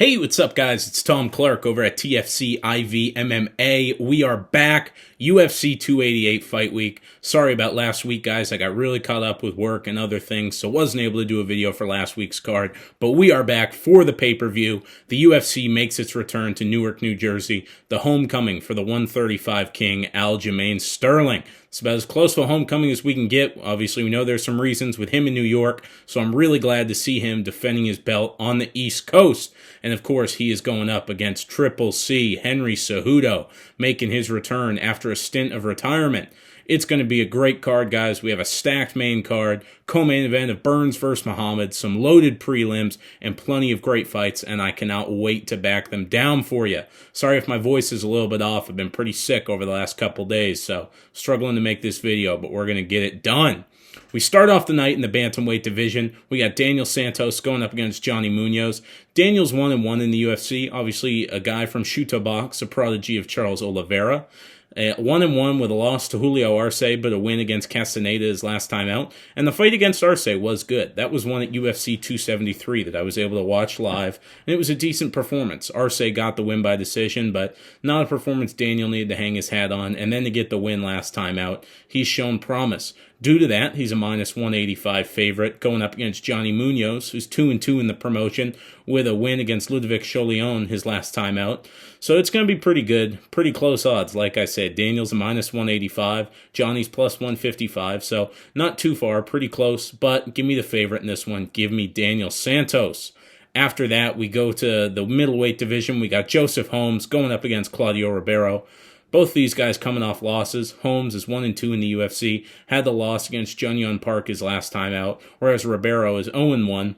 Hey, what's up, guys? It's Tom Clark over at TFC IV MMA. We are back. UFC 288 fight week. Sorry about last week, guys. I got really caught up with work and other things, so wasn't able to do a video for last week's card. But we are back for the pay-per-view. The UFC makes its return to Newark, New Jersey. The homecoming for the 135 King, Aljamain Sterling. It's about as close to a homecoming as we can get. Obviously, we know there's some reasons with him in New York, so I'm really glad to see him defending his belt on the East Coast. And of course, he is going up against Triple C, Henry Cejudo, making his return after a stint of retirement. It's going to be a great card, guys. We have a stacked main card, co-main event of Burns vs. Muhammad, some loaded prelims, and plenty of great fights, and I cannot wait to back them down for you. Sorry if my voice is a little bit off. I've been pretty sick over the last couple days, so struggling to make this video, but we're going to get it done. We start off the night in the bantamweight division. We got Daniel Santos going up against Johnny Munoz. Daniel's 1-1 in the UFC. Obviously, a guy from Shuto Box, a prodigy of Charles Oliveira. 1-1 with a loss to Julio Arce, but a win against Castaneda his last time out. And the fight against Arce was good. That was one at UFC 273 that I was able to watch live, and it was a decent performance. Arce got the win by decision, but not a performance Daniel needed to hang his hat on. And then to get the win last time out, he's shown promise. Due to that, he's a minus 185 favorite going up against Johnny Munoz, who's 2-2 in the promotion with a win against Ludovic Cholion his last time out. So it's going to be pretty good, pretty close odds. Like I said, Daniel's a minus 185, Johnny's plus 155, so not too far, pretty close, but give me the favorite in this one. Give me Daniel Santos. After that, we go to the middleweight division. We got Joseph Holmes going up against Claudio Ribeiro. Both these guys coming off losses. Holmes is 1-2 in the UFC, had the loss against Jun Park his last time out, whereas Ribeiro is 0-1.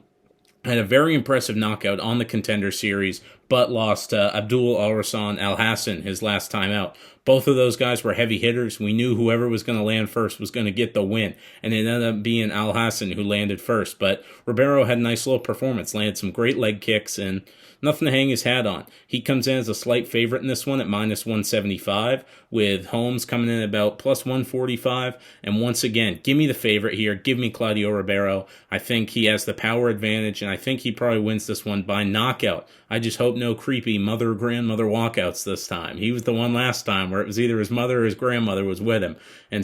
Had a very impressive knockout on the Contender Series, but lost to Abdul Al-Rassan Al-Hassan his last time out. Both of those guys were heavy hitters. We knew whoever was going to land first was going to get the win, and it ended up being Al-Hassan who landed first. But Ribeiro had a nice little performance, landed some great leg kicks, and nothing to hang his hat on. He comes in as a slight favorite in this one at minus 175, with Holmes coming in about plus 145. And once again, give me the favorite here. Give me Claudio Ribeiro. I think he has the power advantage, and I think he probably wins this one by knockout. I just hope no creepy mother or grandmother walkouts this time. He was the one last time where it was either his mother or his grandmother was with him and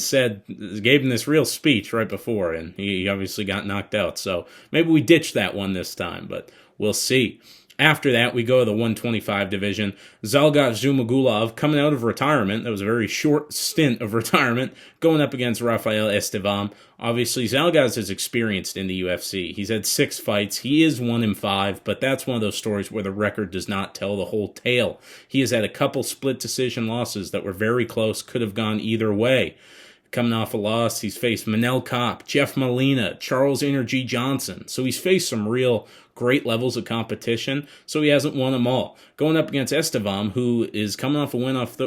gave him this real speech right before, and he obviously got knocked out. So maybe we ditched that one this time, but we'll see. After that, we go to the 125 division. Zhalgas Zhumagulov coming out of retirement. That was a very short stint of retirement, going up against Rafael Estevam. Obviously, Zhalgas is experienced in the UFC. He's had 6 fights. He is 1-5, but that's one of those stories where the record does not tell the whole tale. He has had a couple split decision losses that were very close, could have gone either way. Coming off a loss, he's faced Manel Kopp, Jeff Molina, Charles Energy Johnson. So he's faced some real great levels of competition, so he hasn't won them all. Going up against Estevam, who is coming off a win off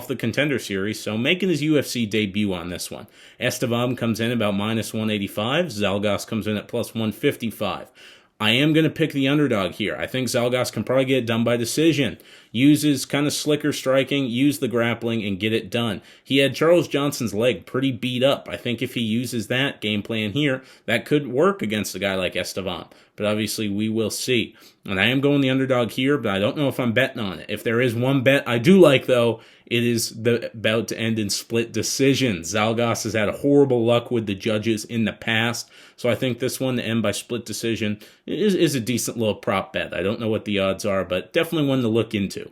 the Contender Series, so making his UFC debut on this one. Estevam comes in about minus 185. Zhalgas comes in at plus 155. I am going to pick the underdog here. I think Zhalgas can probably get it done by decision. Uses kind of slicker striking, use the grappling, and get it done. He had Charles Johnson's leg pretty beat up. I think if he uses that game plan here, that could work against a guy like Estevam. But obviously, we will see. And I am going the underdog here, but I don't know if I'm betting on it. If there is one bet I do like, though, it is about to end in split decisions. Zhalgas has had horrible luck with the judges in the past, so I think this one to end by split decision is a decent little prop bet. I don't know what the odds are, but definitely one to look into.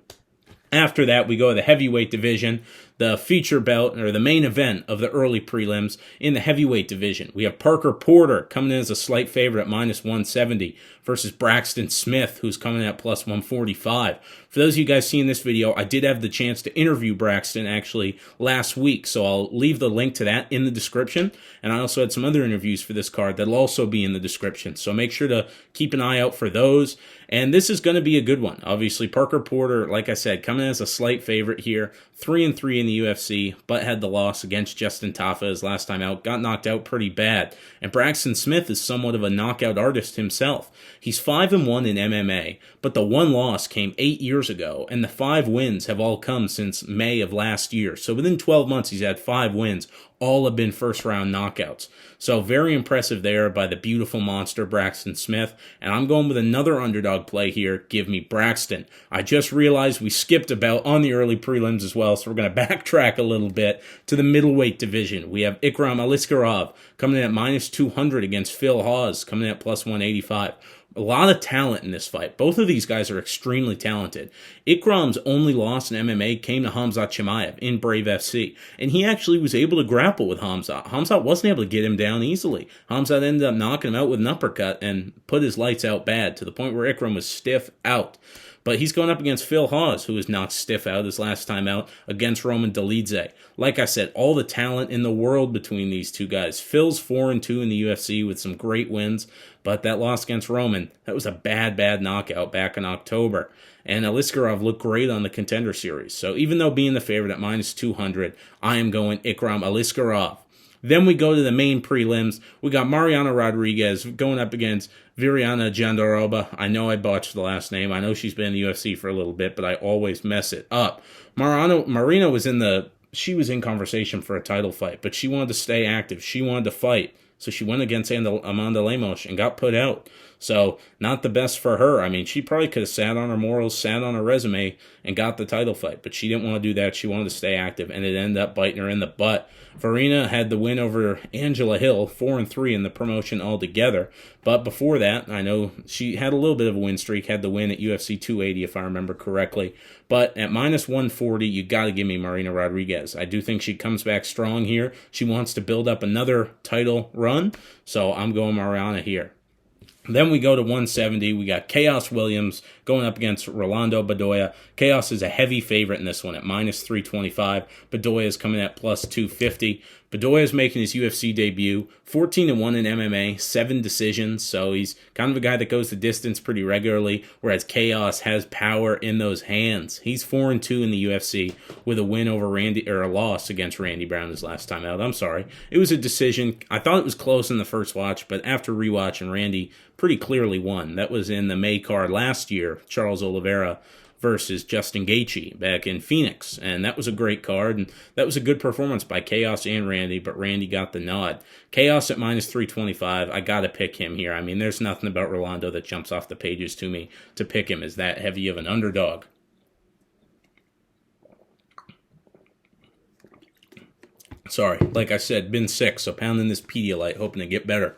After that, we go to the heavyweight division, the feature bout, or the main event of the early prelims in the heavyweight division. We have Parker Porter coming in as a slight favorite at minus 170 versus Braxton Smith, who's coming in at plus 145. For those of you guys seeing this video, I did have the chance to interview Braxton actually last week, so I'll leave the link to that in the description. And I also had some other interviews for this card that'll also be in the description, so make sure to keep an eye out for those. And this is going to be a good one. Obviously, Parker Porter, like I said, coming in as a slight favorite here, 3-3 in the UFC, but had the loss against Justin Tafa his last time out. Got knocked out pretty bad. And Braxton Smith is somewhat of a knockout artist himself. He's 5-1 in MMA, but the one loss came 8 years ago, and the 5 wins have all come since May of last year. So within 12 months, he's had 5 wins. All have been first-round knockouts. So very impressive there by the beautiful monster Braxton Smith. And I'm going with another underdog play here. Give me Braxton. I just realized we skipped about on the early prelims as well, so we're going to backtrack a little bit to the middleweight division. We have Ikram Aliskerov coming in at minus 200 against Phil Hawes, coming in at plus 185. A lot of talent in this fight. Both of these guys are extremely talented. Ikram's only loss in MMA came to Khamzat Chimaev in Brave FC, and he actually was able to grapple with Khamzat. Khamzat wasn't able to get him down easily. Khamzat ended up knocking him out with an uppercut and put his lights out bad to the point where Ikram was stiff out. But he's going up against Phil Hawes, who was knocked stiff out his last time out against Roman Dolidze. Like I said, all the talent in the world between these two guys. Phil's 4-2 in the UFC with some great wins, but that loss against Roman, that was a bad knockout back in October. And Aliskerov looked great on the Contender Series. So even though being the favorite at minus 200, I am going Ikram Aliskerov. Then we go to the main prelims. We got Mariana Rodriguez going up against Viriana Jandiroba. I know I botched the last name. I know she's been in the UFC for a little bit, but I always mess it up. Marina was in conversation for a title fight, but she wanted to stay active. She wanted to fight. So she went against Amanda Lemos and got put out. So not the best for her. I mean, she probably could have sat on her morals, sat on her resume, and got the title fight. But she didn't want to do that. She wanted to stay active, and it ended up biting her in the butt. Verena had the win over Angela Hill, 4-3 in the promotion altogether. But before that, I know she had a little bit of a win streak, had the win at UFC 280, if I remember correctly. But at minus 140, you got to give me Marina Rodriguez. I do think she comes back strong here. She wants to build up another title run, so I'm going Mariana here. Then we go to 170. We got Chaos Williams going up against Rolando Bedoya. Chaos is a heavy favorite in this one at minus 325. Bedoya is coming at plus 250. Bedoya is making his UFC debut, 14-1 in MMA, 7 decisions, so he's kind of a guy that goes the distance pretty regularly, whereas Chaos has power in those hands. He's 4-2 in the UFC with a win over a loss against Randy Brown his last time out. I'm sorry. It was a decision. I thought it was close in the first watch, but after rewatching, Randy pretty clearly won. That was in the May card last year, Charles Oliveira versus Justin Gaethje back in Phoenix, and that was a great card, and that was a good performance by Chaos and Randy, but Randy got the nod. Chaos at minus 325, I gotta pick him here. I mean, there's nothing about Rolando that jumps off the pages to me to pick him as that heavy of an underdog. Sorry, like I said, been sick, so pounding this Pedialyte, hoping to get better.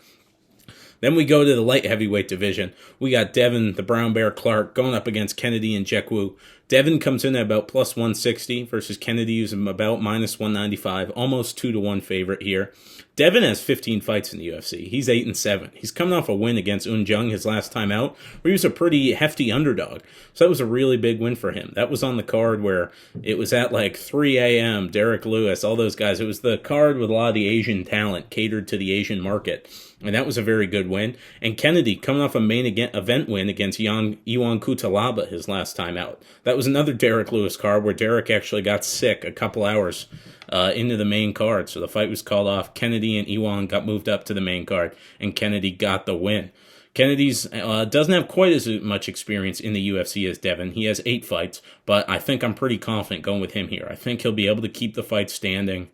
Then we go to the light heavyweight division. We got Devin, the Brown Bear Clark, going up against Kennedy and Nzechukwu. Devin comes in at about plus 160 versus Kennedy, who's about minus 195, almost 2-1 favorite here. Devin has 15 fights in the UFC. He's 8-7. He's coming off a win against Un Jung his last time out, where he was a pretty hefty underdog. So that was a really big win for him. That was on the card where it was at like 3 a.m., Derek Lewis, all those guys. It was the card with a lot of the Asian talent catered to the Asian market. And that was a very good win. And Kennedy coming off a main event win against Iwan Kutalaba his last time out. That was another Derek Lewis card where Derek actually got sick a couple hours into the main card. So the fight was called off. Kennedy and Iwan got moved up to the main card, and Kennedy got the win. Kennedy's doesn't have quite as much experience in the UFC as Devin. He has 8 fights, but I think I'm pretty confident going with him here. I think he'll be able to keep the fight standing.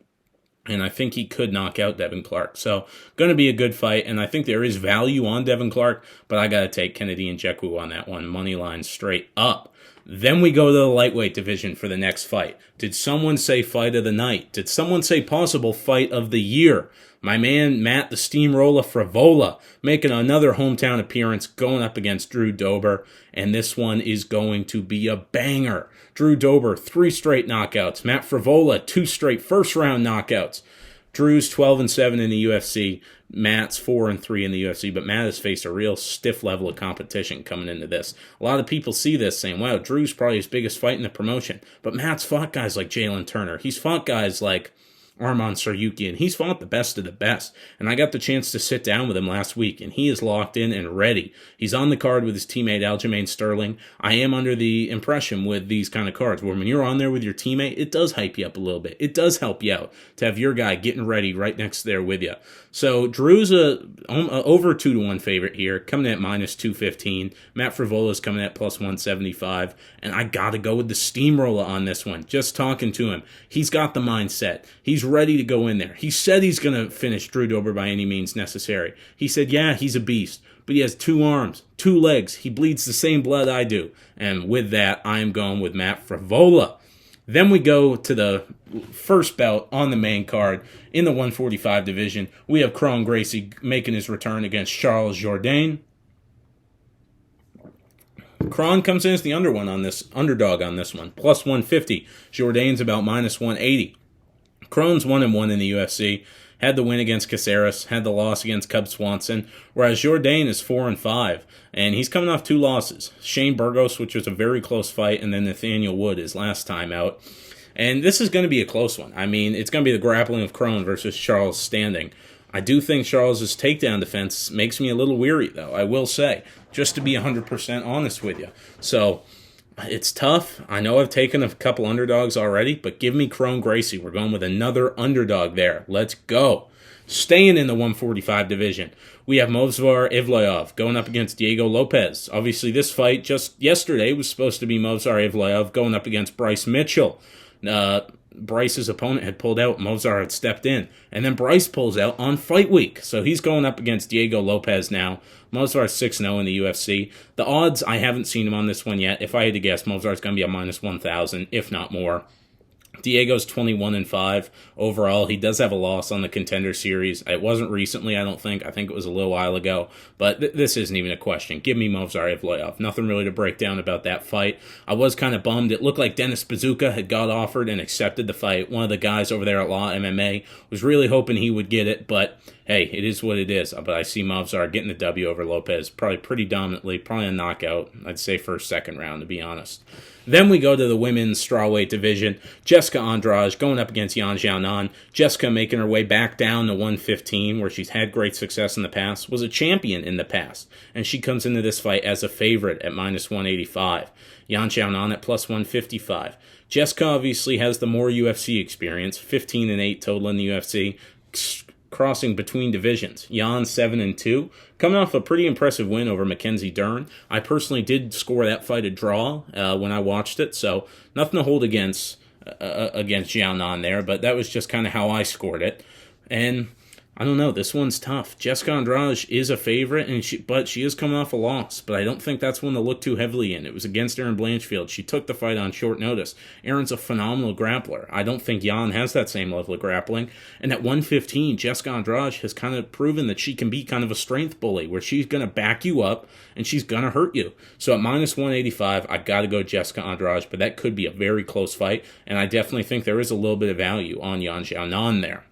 And I think he could knock out Devin Clark. So, going to be a good fight. And I think there is value on Devin Clark. But I got to take Kennedy and Nzechukwu on that one. Money line straight up. Then we go to the lightweight division for the next fight. Did someone say fight of the night? Did someone say possible fight of the year? My man, Matt the Steamroller Frivola, making another hometown appearance, going up against Drew Dober. And this one is going to be a banger. Drew Dober, 3 straight knockouts. Matt Frivola, 2 straight first-round knockouts. Drew's 12-7 in the UFC. Matt's 4-3 in the UFC, but Matt has faced a real stiff level of competition coming into this. A lot of people see this saying, wow, Drew's probably his biggest fight in the promotion. But Matt's fought guys like Jalen Turner. He's fought guys like Arman Saryukian. He's fought the best of the best, and I got the chance to sit down with him last week, and he is locked in and ready. He's on the card with his teammate Aljamain Sterling. I am under the impression with these kind of cards where when you're on there with your teammate, it does hype you up a little bit. It does help you out to have your guy getting ready right next there with you. So Drew's a over 2-1 favorite here, coming at minus 215. Matt Frivola's coming at plus 175, and I gotta go with the steamroller on this one. Just talking to him, he's got the mindset. He's ready to go in there. He said he's gonna finish Drew Dober by any means necessary. He said, yeah, he's a beast, but he has 2 arms, 2 legs. He bleeds the same blood I do, and with that, I am going with Matt Frivola. Then we go to the first bout on the main card in the 145 division. We have Kron Gracie making his return against Charles Jourdain. Kron comes in as the underdog on this one, plus 150. Jourdain's about minus 180. Kron's 1-1 in the UFC. Had the win against Caceres, had the loss against Cub Swanson, whereas Jourdain is 4-5, and he's coming off 2 losses. Shane Burgos, which was a very close fight, and then Nathaniel Wood his last time out. And this is going to be a close one. I mean, it's going to be the grappling of Kron versus Charles standing. I do think Charles' takedown defense makes me a little weary, though, I will say, just to be 100% honest with you. So it's tough. I know I've taken a couple underdogs already, but give me Kron Gracie. We're going with another underdog there. Let's go. Staying in the 145 division, we have Movsar Evloev going up against Diego Lopez. Obviously, this fight just yesterday was supposed to be Movsar Evloev going up against Bryce Mitchell. Bryce's opponent had pulled out, Movsar had stepped in, and then Bryce pulls out on fight week. So he's going up against Diego Lopez now. Movsar's 6-0 in the UFC. The odds, I haven't seen him on this one yet. If I had to guess, Movsar's going to be a minus 1,000, if not more. Diego's 21-5 overall. He does have a loss on the Contender Series. It wasn't recently, I don't think. I think it was a little while ago. But this isn't even a question. Give me Movsar Evloev. Nothing really to break down about that fight. I was kind of bummed. It looked like Dennis Bazooka had got offered and accepted the fight. One of the guys over there at Law MMA was really hoping he would get it. But hey, it is what it is. But I see Movsar getting the W over Lopez. Probably pretty dominantly. Probably a knockout. I'd say first, second round, to be honest. Then we go to the women's strawweight division. Jessica Andrade going up against Yan Xiaonan. Jessica making her way back down to 115, where she's had great success in the past, was a champion in the past, and she comes into this fight as a favorite at minus 185. Yan Xiaonan at plus 155. Jessica obviously has the more UFC experience, 15-8 total in the UFC, crossing between divisions. Yan 7-2, coming off a pretty impressive win over Mackenzie Dern. I personally did score that fight a draw when I watched it, so nothing to hold against Xiaonan there, but that was just kind of how I scored it. And I don't know, this one's tough. Jessica Andrade is a favorite, but she is coming off a loss, but I don't think that's one to look too heavily in. It was against Erin Blanchfield. She took the fight on short notice. Erin's a phenomenal grappler. I don't think Yan has that same level of grappling. And at 115, Jessica Andrade has kind of proven that she can be kind of a strength bully, where she's going to back you up and she's going to hurt you. So at minus 185, I got to go Jessica Andrade, but that could be a very close fight, and I definitely think there is a little bit of value on Yan Xiaonan there.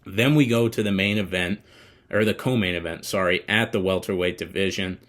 Then we go to the main event, or the co-main event, at the welterweight division.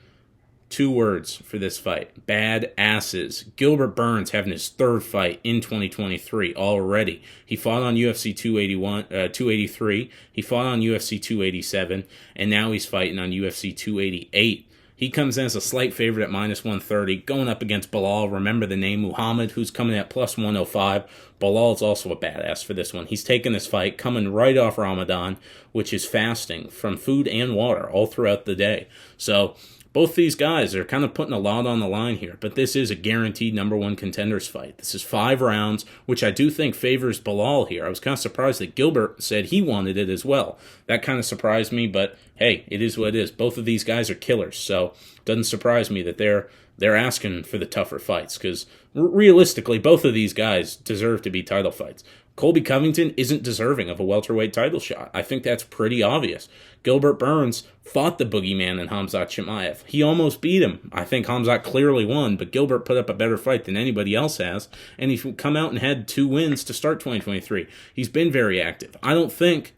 2 words for this fight: bad asses. Gilbert Burns having his 3rd fight in 2023 already. He fought on UFC 283, he fought on UFC 287, and now he's fighting on UFC 288. He comes in as a slight favorite at minus 130, going up against Bilal. Remember the name, Muhammad, who's coming at plus 105. Bilal's also a badass for this one. He's taking this fight coming right off Ramadan, which is fasting from food and water all throughout the day. So both these guys are kind of putting a lot on the line here, but this is a guaranteed number 1 contenders fight. This is 5 rounds, which I do think favors Bilal here. I was kind of surprised that Gilbert said he wanted it as well. That kind of surprised me, but hey, it is what it is. Both of these guys are killers, so it doesn't surprise me that they're asking for the tougher fights, because realistically, both of these guys deserve to be title fights. Colby Covington isn't deserving of a welterweight title shot. I think that's pretty obvious. Gilbert Burns fought the boogeyman in Khamzat Chimaev. He almost beat him. I think Khamzat clearly won, but Gilbert put up a better fight than anybody else has, and he's come out and had 2 wins to start 2023. He's been very active. I don't think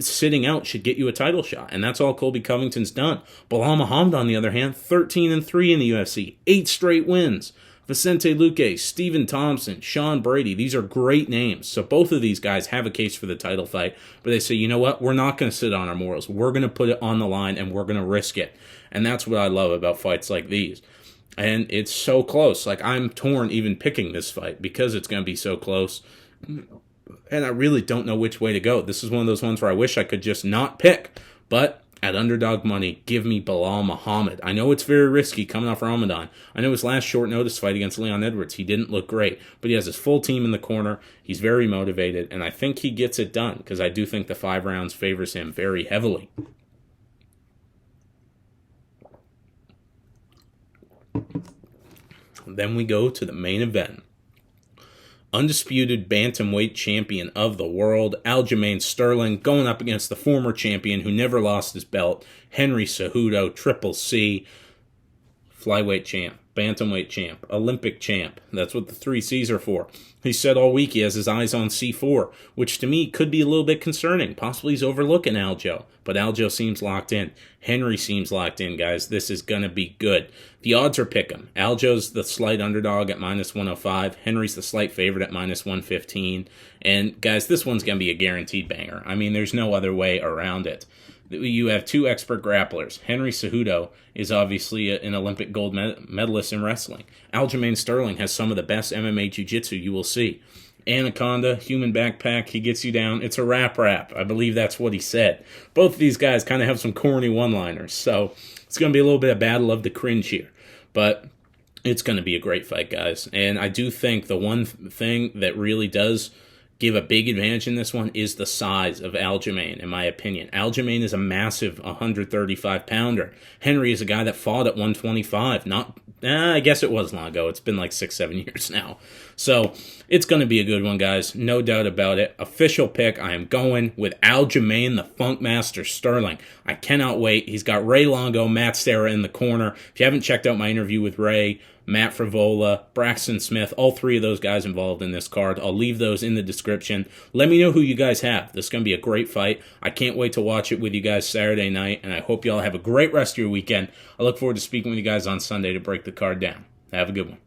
sitting out should get you a title shot, and that's all Colby Covington's done. Bilal Muhammad, on the other hand, 13-3 in the UFC, 8 straight wins. Vicente Luque, Stephen Thompson, Sean Brady. These are great names. So both of these guys have a case for the title fight, but they say, you know what? We're not going to sit on our morals. We're going to put it on the line, and we're going to risk it. And that's what I love about fights like these. And it's so close. Like, I'm torn even picking this fight because it's going to be so close. And I really don't know which way to go. This is one of those ones where I wish I could just not pick. But at underdog money, give me Bilal Muhammad. I know it's very risky coming off Ramadan. I know his last short notice fight against Leon Edwards, he didn't look great. But he has his full team in the corner. He's very motivated. And I think he gets it done because I do think the 5 rounds favors him very heavily. Then we go to the main event. Undisputed bantamweight champion of the world, Aljamain Sterling, going up against the former champion who never lost his belt, Henry Cejudo, Triple C, flyweight champ, bantamweight champ, Olympic champ. That's what the 3 C's are for. He said all week he has his eyes on C4, which to me could be a little bit concerning. Possibly he's overlooking Aljo, but Aljo seems locked in. Henry seems locked in, guys. This is going to be good. The odds are pick'em. Aljo's the slight underdog at -105. Henry's the slight favorite at -115. And, guys, this one's going to be a guaranteed banger. I mean, there's no other way around it. You have 2 expert grapplers. Henry Cejudo is obviously an Olympic gold medalist in wrestling. Aljamain Sterling has some of the best MMA jiu-jitsu you will see. Anaconda, human backpack, he gets you down. It's a rap. I believe that's what he said. Both of these guys kind of have some corny one-liners, so it's going to be a little bit of battle of the cringe here. But it's going to be a great fight, guys. And I do think the one thing that really does give a big advantage in this one is the size of Aljamain, in my opinion. Aljamain is a massive 135-pounder. Henry is a guy that fought at 125. I guess it was long ago. It's been like 6-7 years now. So it's going to be a good one, guys. No doubt about it. Official pick, I am going with Aljamain, the Funkmaster Sterling. I cannot wait. He's got Ray Longo, Matt Serra in the corner. If you haven't checked out my interview with Ray, Matt Frivola, Braxton Smith, all 3 of those guys involved in this card. I'll leave those in the description. Let me know who you guys have. This is going to be a great fight. I can't wait to watch it with you guys Saturday night, and I hope you all have a great rest of your weekend. I look forward to speaking with you guys on Sunday to break the card down. Have a good one.